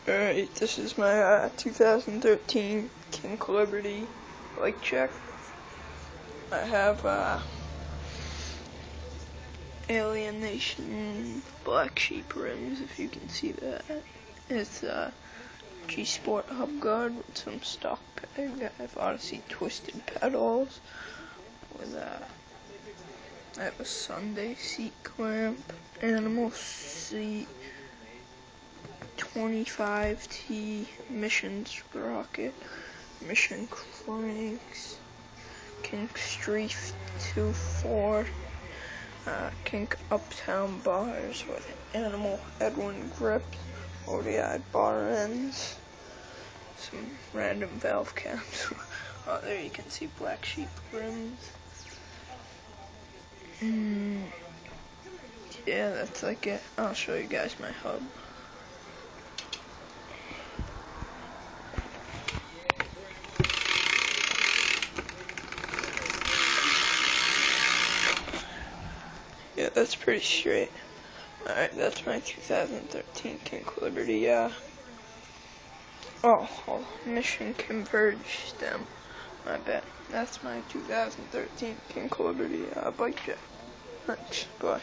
Alright, this is my 2013 Kink Liberty bike check. I have Alienation Black Sheep rims, if you can see that. It's G-Sport hubguard with some stock peg. I have Odyssey twisted pedals with I have a Sunday seat clamp, animal seat, 25T Mission sprocket, Mission cranks, Kink Streaf 2.4, Kink Uptown bars with animal headwind grip, ODI bar ends, some random valve caps. Oh, there you can see Black Sheep rims. Yeah, that's like it. I'll show you guys my hub. Yeah, that's pretty straight. Alright, that's my 2013 Kink Liberty, Mission Converge stem. My bad. That's my 2013 Kink Liberty, bike jet. Thanks. Bye.